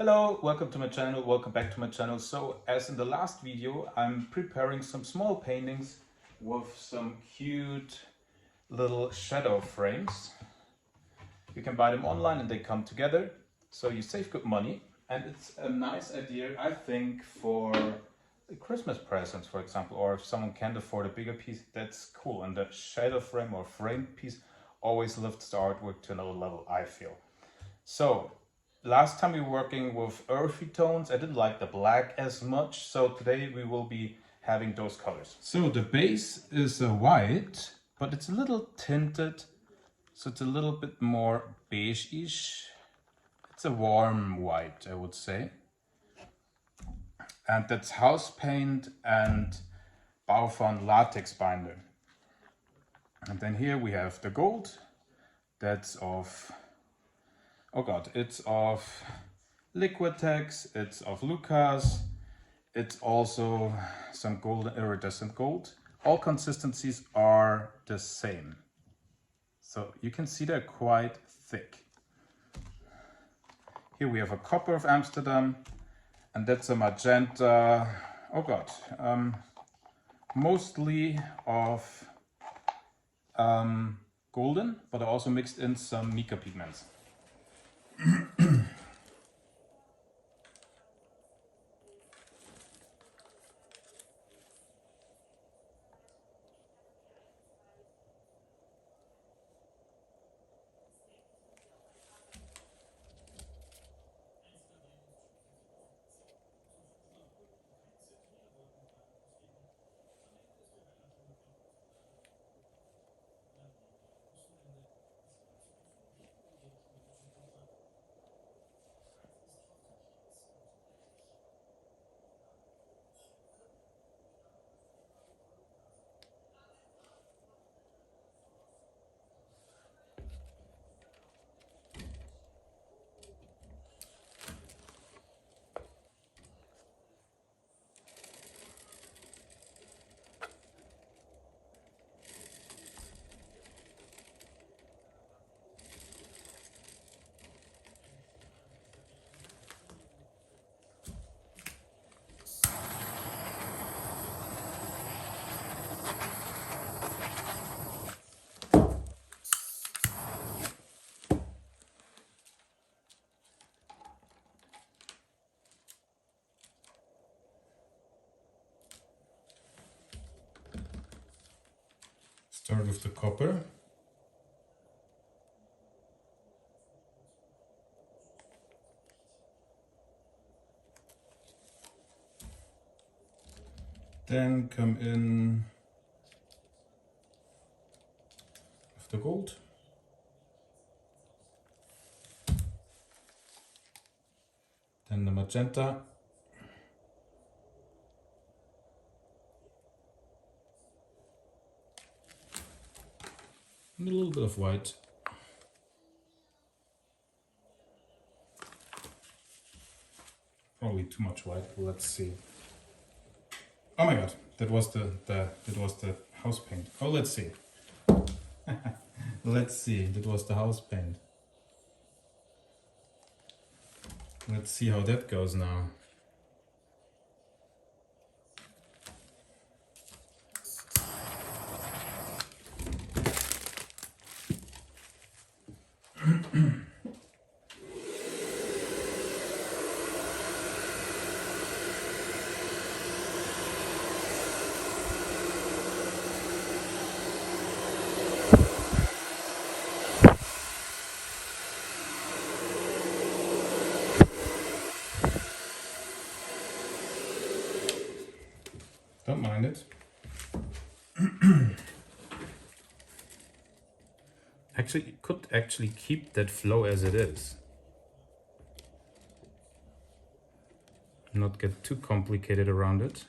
Hello, welcome to my channel, welcome back to my channel. So as in the last video, I'm preparing some small paintings with some cute little shadow frames. You can buy them online and they come together, so you save good money. And it's a nice idea, I think, for Christmas presents, for example, or if someone can't afford a bigger piece, that's cool. And the shadow frame or framed piece always lifts the artwork to another level, I feel. So last time we were working with earthy tones. I didn't like the black as much, so today we will be having those colors. So the base is a white, but it's a little tinted, so it's a little bit more beige-ish. It's a warm white, I would say. And that's house paint and Patron latex binder. And then here we have the gold. That's of, oh god, it's of Liquitex, it's of Lucas, it's also some golden iridescent gold. All consistencies are the same. So you can see they're quite thick. Here we have a copper of Amsterdam, and that's a magenta, oh god, mostly of golden, but I also mixed in some mica pigments. Start with the copper. Then come in with the gold. Then the magenta. And a little bit of white. Probably too much white. Let's see. Oh my god, that was the house paint. Oh, let's see. Let's see. That was the house paint. Let's see how that goes now. Don't mind it. Actually, you could actually keep that flow as it is. Not get too complicated around it.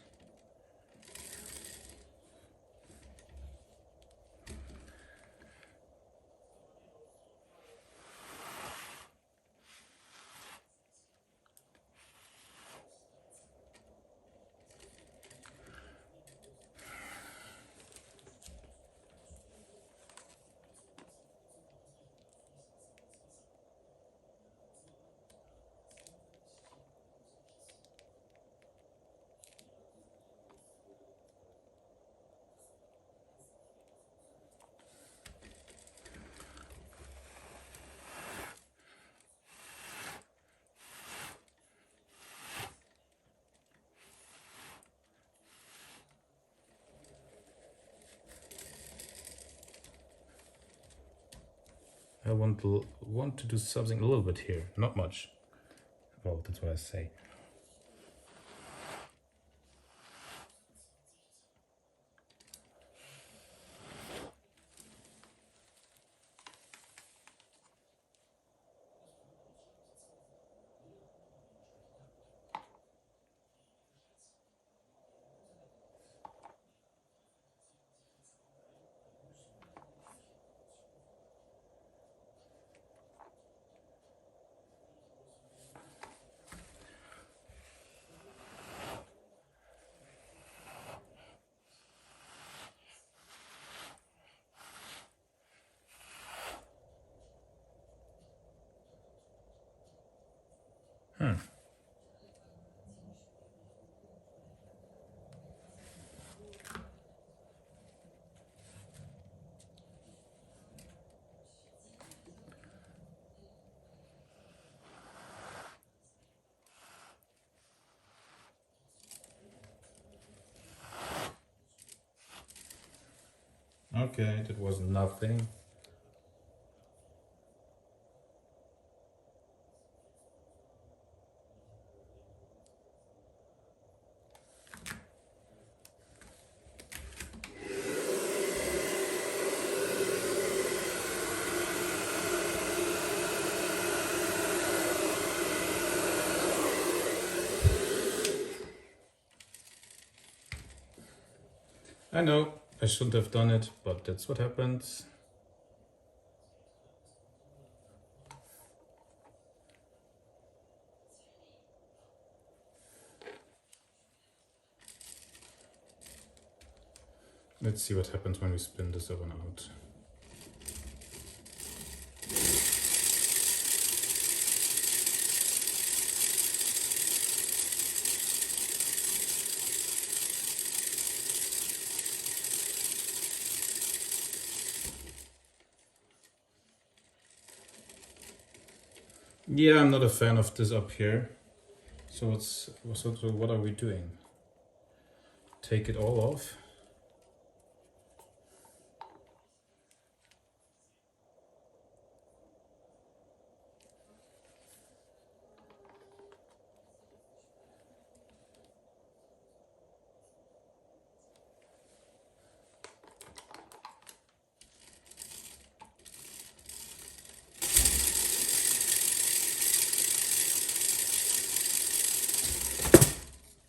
I want to do something a little bit here, not much. Well, that's what I say. Okay, that was nothing. I know, I shouldn't have done it, but that's what happens. Let's see what happens when we spin this oven out. Yeah, I'm not a fan of this up here. So what are we doing? Take it all off.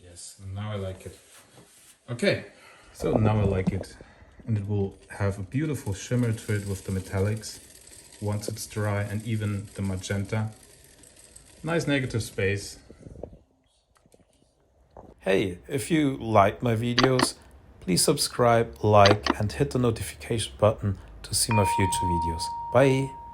Yes, now I like it. Okay, so now I like it. And it will have a beautiful shimmer to it with the metallics once it's dry, and even the magenta. Nice negative space. Hey, if you like my videos, please subscribe, like, and hit the notification button to see my future videos. Bye!